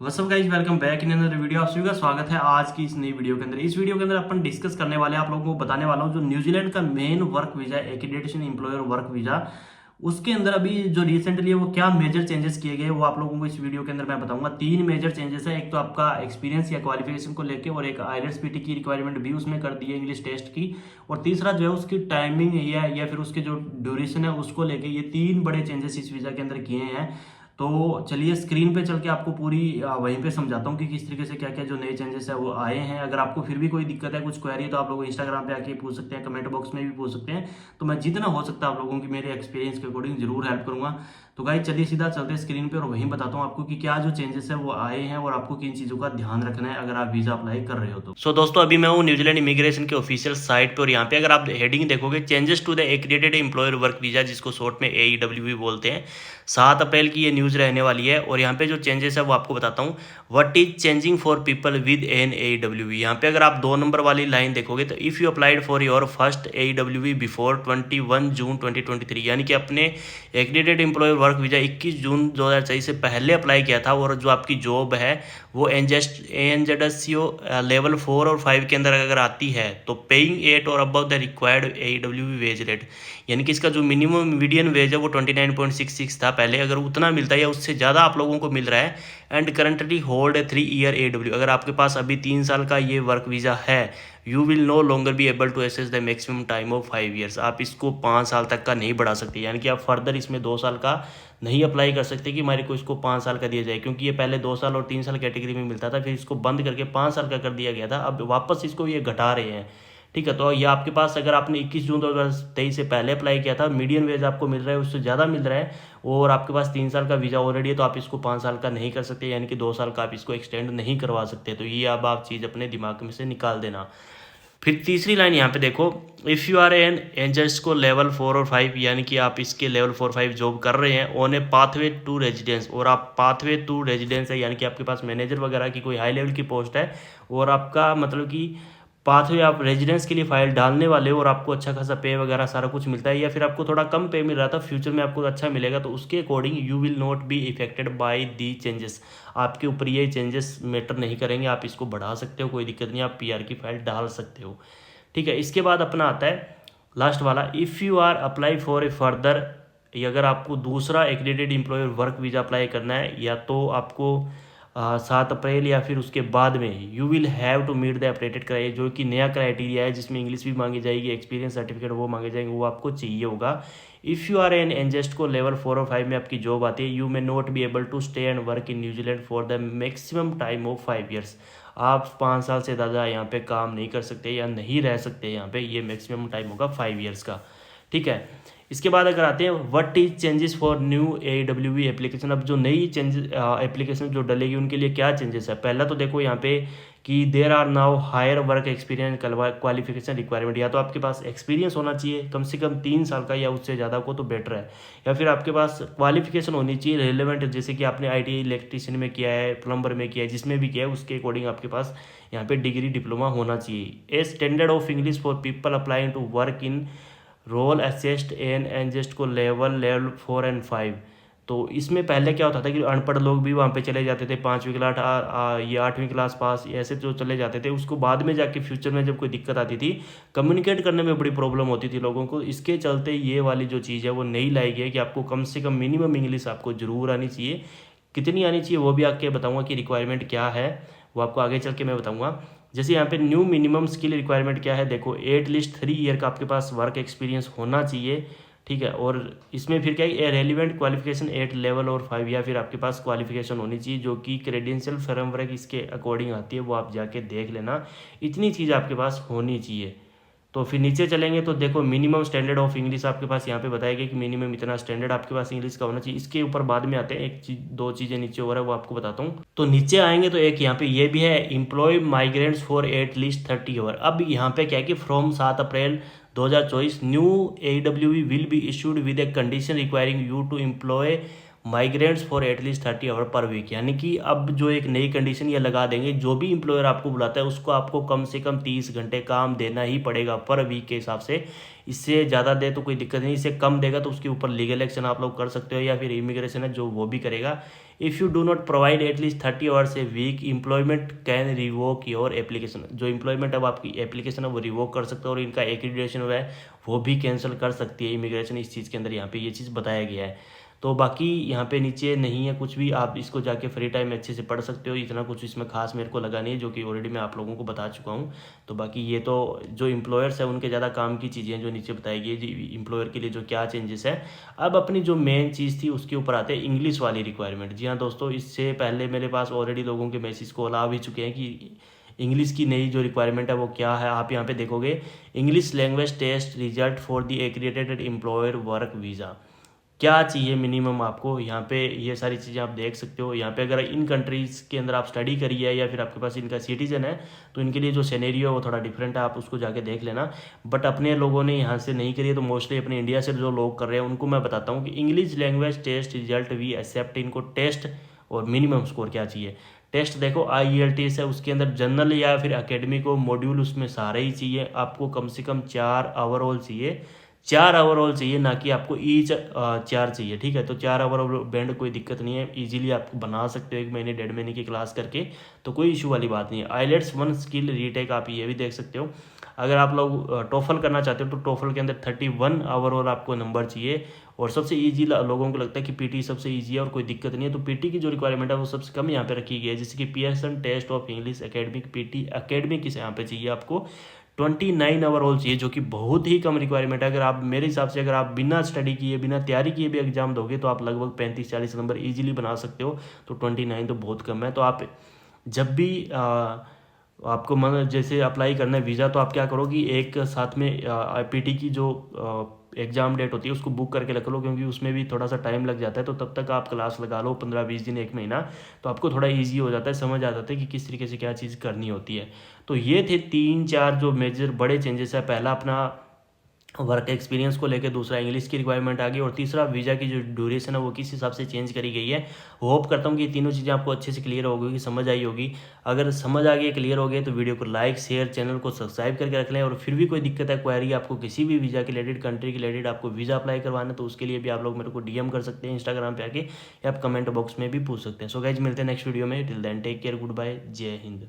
WhatsApp guys, welcome back in another video. आप सभी का स्वागत है आज की इस नई वीडियो के अंदर। इस वीडियो के अंदर अपन डिस्कस करने वाले हैं, आप लोगों को बताने वाला हूं जो न्यूजीलैंड का मेन वर्क वीजा है, एक्रीडेटेशन एम्प्लॉयर वर्क वीजा, उसके अंदर अभी जो रिसेंटली है वो क्या मेजर चेंजेस किए गए वो आप लोगों को इस वीडियो के अंदर मैं बताऊंगा। तीन मेजर चेंजेस है, एक तो आपका एक्सपीरियंस या क्वालिफिकेशन को लेके, और एक आईएलटीएस पीटी की रिक्वायरमेंट भी उसमें कर दी है, इंग्लिश टेस्ट की, और तीसरा जो है उसकी टाइमिंग या फिर उसके जो ड्यूरेशन है उसको लेके। ये तीन बड़े चेंजेस इस वीजा के अंदर किए हैं। तो चलिए स्क्रीन पे चल के आपको पूरी वहीं पे समझाता हूँ कि किस तरीके से क्या क्या जो नए चेंजेस है वो आए हैं। अगर आपको फिर भी कोई दिक्कत है, कुछ क्वेरी है, तो आप लोग इंस्टाग्राम पे आके पूछ सकते हैं, कमेंट बॉक्स में भी पूछ सकते हैं। तो मैं जितना हो सकता है आप लोगों की मेरे एक्सपीरियंस के अकॉर्डिंग जरूर हेल्प करूंगा। तो गाइस चलिए सीधा चलते हैं स्क्रीन पे और वहीं बताता हूँ आपको कि क्या जो चेंजेस है वो आए हैं और आपको किन चीज़ों का ध्यान रखना है अगर आप वीज़ा अप्लाई कर रहे हो तो। दोस्तों अभी मैं हूँ न्यूजीलैंड इमिग्रेशन के ऑफिशियल साइट पे, और यहाँ पे अगर आप हेडिंग देखोगे changes to the accredited employer work visa, जिसको शॉर्ट में AEW बोलते हैं, 7 अप्रैल की ये न्यूज़ रहने वाली है। और यहाँ पे जो चेंजेस है वो आपको बताता हूँ। What is changing for people with an AEW। यहाँ पे अगर आप 2 नंबर वाली लाइन देखोगे तो if you applied for your first AEW before 21 जून 2023, यानी कि अपने एक्रीडेटेड एम्प्लॉयर वर्क वीजा 21 जून 2024 से पहले अप्लाई किया था, और जो आपकी जॉब है वो एनजेडएससीओ लेवल 4 और 5 के अंदर अगर आती है तो पेइंग 8 और above the required AEW wage rate, यानी कि इसका जो मिनिमम मीडियन वेज है वो 29.66 था पहले, अगर उतना मिलता है या उससे ज़्यादा आप लोगों को मिल रहा है, and currently hold 3 year AEW, अगर आपके पास अभी 3 साल का ये वर्क वीज़ा है, you will no longer be able to access the maximum time of 5 years. आप इसको 5 साल तक का नहीं बढ़ा सकते, यानी कि आप फर्दर इसमें 2 साल का नहीं अप्लाई कर सकते कि हमारे को इसको 5 साल का दिया जाए, क्योंकि ये पहले 2 साल और 3 साल कैटेगरी में मिलता था, फिर इसको बंद करके 5 साल का कर दिया गया था। अब वापस इसको ये घटा रहे हैं, ठीक है। तो ये आपके पास अगर आपने 21 जून 2023 से पहले अप्लाई किया था, मीडियम वेज आपको मिल रहा है उससे ज़्यादा मिल रहा है, और आपके पास 3 साल का वीज़ा ऑलरेडी है, तो आप इसको 5 साल का नहीं कर सकते, यानी कि 2 साल का आप इसको एक्सटेंड नहीं करवा सकते। तो ये अब आप चीज़ अपने दिमाग में से निकाल देना। फिर तीसरी लाइन यहाँ पे देखो, इफ़ यू आर एन एंजस्ट को लेवल 4 और 5, यानी कि आप इसके लेवल 4 5 जॉब कर रहे हैं on a pathway to residence, और आप पाथवे टू रेजिडेंस है, यानी कि आपके पास मैनेजर वगैरह की कोई हाई लेवल की पोस्ट है, और आपका मतलब कि पाथवे आप रेजिडेंस के लिए फाइल डालने वाले हो, और आपको अच्छा खासा पे वगैरह सारा कुछ मिलता है, या फिर आपको थोड़ा कम पे मिल रहा था, फ्यूचर में आपको अच्छा मिलेगा, तो उसके according you will not be affected by the changes. आपके ऊपर ये चेंजेस मैटर नहीं करेंगे, आप इसको बढ़ा सकते हो, कोई दिक्कत नहीं, आप PR की फाइल डाल सकते हो, ठीक है। इसके बाद अपना आता है लास्ट वाला, if you are apply for a further, अगर आपको दूसरा accredited employer work visa apply करना है, या तो आपको 7 अप्रैल या फिर उसके बाद में, you will have to meet the updated criteria, जो कि नया क्राइटेरिया है जिसमें इंग्लिश भी मांगी जाएगी, एक्सपीरियंस सर्टिफिकेट वो मांगे जाएंगे, वो आपको चाहिए होगा। इफ़ यू आर एन एनजेस्ट को लेवल 4 और 5 में आपकी जॉब आती है, you may not be able to stay and work in New Zealand for the maximum time of 5 years. आप 5 साल से ज़्यादा यहाँ पे काम नहीं कर सकते या नहीं रह सकते यहाँ पे, ये मैक्सिमम टाइम होगा 5 ईयर्स का, ठीक है। इसके बाद अगर आते हैं what is changes for new AEW application, अब जो नई चेंजेस एप्लीकेशन जो डलेगी उनके लिए क्या चेंजेस है। पहला तो देखो यहाँ पे कि there are now higher work experience qualification requirement, या तो आपके पास एक्सपीरियंस होना चाहिए कम से कम 3 साल का या उससे ज़्यादा को तो बेटर है, या फिर आपके पास क्वालिफिकेशन होनी चाहिए रिलेवेंट, जैसे कि आपने ITI इलेक्ट्रीशियन में किया है, प्लम्बर में किया है, जिसमें भी किया है उसके अकॉर्डिंग आपके पास यहाँ पे डिग्री डिप्लोमा होना चाहिए। A standard of English for people applying to work in role assist ANZSCO level 4 and 5। तो इसमें पहले क्या होता था कि अनपढ़ लोग भी वहाँ पे चले जाते थे, 5वीं क्लास ये 8वीं क्लास पास ऐसे जो चले जाते थे, उसको बाद में जाके फ्यूचर में जब कोई दिक्कत आती थी, कम्युनिकेट करने में बड़ी प्रॉब्लम होती थी लोगों को। इसके चलते ये वाली जो चीज़ है वो नई लाई गई है कि आपको कम से कम मिनिमम इंग्लिश आपको जरूर आनी चाहिए। कितनी आनी चाहिए वो भी आके बताऊँगा कि रिक्वायरमेंट क्या है, वो आपको आगे चल के मैं बताऊँगा। जैसे यहाँ पे न्यू मिनिमम स्किल रिक्वायरमेंट क्या है, देखो एटलीस्ट 3 ईयर का आपके पास वर्क एक्सपीरियंस होना चाहिए, ठीक है। और इसमें फिर क्या है, रेलिवेंट क्वालिफिकेशन 8 लेवल और 5, या फिर आपके पास क्वालिफिकेशन होनी चाहिए जो कि क्रेडेंशियल फ्रेमवर्क इसके अकॉर्डिंग आती है, वो आप जाके देख लेना, इतनी चीज़ आपके पास होनी चाहिए। तो फिर नीचे चलेंगे तो देखो मिनिमम स्टैंडर्ड ऑफ इंग्लिश आपके पास यहाँ पे बताया गया कि मिनिमम इतना स्टैंडर्ड आपके पास इंग्लिश का होना चाहिए। इसके ऊपर बाद में आते हैं, एक चीज 2 चीज़ें नीचे और है वो आपको बताता हूँ। तो नीचे आएंगे तो एक यहाँ पे ये भी है, employ migrants for at least 30 hour. अब यहाँ पे क्या है कि from 7 April 2024 new AEW will be issued with a condition requiring you to employ migrants for at least 30 hour per week. यानी कि अब जो एक नई कंडीशन ये लगा देंगे, जो भी एम्प्लॉयर आपको बुलाता है उसको आपको कम से कम 30 घंटे काम देना ही पड़ेगा पर वीक के हिसाब से। इससे ज़्यादा दे तो कोई दिक्कत नहीं, इससे कम देगा तो उसके ऊपर लीगल एक्शन आप लोग कर सकते हो, या फिर इमिग्रेशन है जो वो भी करेगा। If you do not provide at least 30 hours a week, employment can revoke your application. जो एम्प्लॉयमेंट अब आपकी एप्लीकेशन है वो रिवोक कर सकते हो, और इनका एक्रीडिटेशन है वो भी कैंसिल कर सकती है इमिग्रेशन। इस चीज़ के अंदर यहाँ पे ये चीज़ बताया गया है। तो बाकी यहाँ पे नीचे नहीं है कुछ भी, आप इसको जाके फ्री टाइम में अच्छे से पढ़ सकते हो। इतना कुछ इसमें खास मेरे को लगा नहीं है, जो कि ऑलरेडी मैं आप लोगों को बता चुका हूँ। तो बाकी ये तो जो एम्प्लॉयर्स है उनके ज़्यादा काम की चीज़ें हैं जो नीचे बताई गई है, एम्प्लॉयर के लिए जो क्या चेंजेस है। अब अपनी जो मेन चीज़ थी उसके ऊपर आते हैं, इंग्लिश वाली रिक्वायरमेंट। जी हाँ दोस्तों, इससे पहले मेरे पास ऑलरेडी लोगों के मैसेज कॉल आ भी चुके हैं कि इंग्लिश की नई जो रिक्वायरमेंट है वो क्या है। आप यहाँ पे देखोगे, English language test result for the accredited employer work visa. क्या चाहिए मिनिमम आपको, यहाँ पे ये सारी चीज़ें आप देख सकते हो। यहाँ पे अगर इन कंट्रीज़ के अंदर आप स्टडी करिए है या फिर आपके पास इनका सिटीजन है, तो इनके लिए जो सिनेरियो है वो थोड़ा डिफरेंट है, आप उसको जाके देख लेना। बट अपने लोगों ने यहाँ से नहीं करी है, तो मोस्टली अपने इंडिया से जो लोग कर रहे हैं उनको मैं बताता हूँ कि English language test result we accept. इनको टेस्ट और मिनिमम स्कोर क्या चाहिए। टेस्ट देखो IELTS है, उसके अंदर जनरल या फिर एकेडमिक को मॉड्यूल उसमें सारे ही चाहिए। आपको कम से कम 4 ओवरऑल चाहिए, 4 ओवरऑल चाहिए, ना कि आपको ईच 4 चाहिए। ठीक है, तो 4 ओवरऑल बैंड कोई दिक्कत नहीं है, इजीली आप बना सकते हो 1 महीने 1.5 महीने की क्लास करके, तो कोई इशू वाली बात नहीं है। आइलेट्स 1 स्किल रीटेक आप ये भी देख सकते हो। अगर आप लोग टोफल करना चाहते हो तो टोफल के अंदर 31 ओवरऑल आपको नंबर चाहिए। और सबसे ईजी लोगों को लगता है कि पीटी सबसे ईजी है और कोई दिक्कत नहीं है, तो पीटी की जो रिक्वायरमेंट है वो सबसे कम यहाँ पे रखी गई है। जैसे कि Pearson test of English academic, PT academic इसे यहाँ पे चाहिए आपको 29 ओवरऑल चाहिए, जो कि बहुत ही कम रिक्वायरमेंट है। अगर आप मेरे हिसाब से अगर आप बिना स्टडी किए बिना तैयारी किए भी एग्जाम दोगे तो आप लगभग 35-40 नंबर इजीली बना सकते हो। तो 29 तो बहुत कम है। तो आप जब भी आपको मन जैसे अप्लाई करना है वीज़ा, तो आप क्या करो कि एक साथ में पीटी की जो एग्ज़ाम डेट होती है उसको बुक करके रख लो, क्योंकि उसमें भी थोड़ा सा टाइम लग जाता है। तो तब तक आप क्लास लगा लो 15-20 दिन 1 महीना, तो आपको थोड़ा ईजी हो जाता है, समझ आ जाता है कि किस तरीके से क्या चीज़ करनी होती है। तो ये थे 3-4 जो मेजर बड़े चेंजेस है। पहला अपना वर्क एक्सपीरियंस को लेकर, दूसरा इंग्लिश की रिक्वायरमेंट आ गई, और तीसरा वीज़ा की जो ड्यूरेशन है वो किस हिसाब से चेंज करी गई है। होप करता हूँ कि ये तीनों चीज़ें आपको अच्छे से क्लियर हो गई, समझ आई होगी। अगर समझ आ गई, क्लियर हो गई, तो वीडियो को लाइक शेयर, चैनल को सब्सक्राइब करके रख लें। और फिर भी कोई दिक्कत है, क्वेरी आपको किसी भी वीज़ा के रिलेटेड, कंट्री के रिलेटेड आपको वीज़ा अप्लाई करवाना है, तो उसके लिए भी आप लोग मेरे को DM कर सकते हैं इंस्टाग्राम पे आके, या आप कमेंट बॉक्स में भी पूछ सकते हैं। सो गाइज, मिलते हैं नेक्स्ट वीडियो में। Till then take care, good bye, जय हिंद।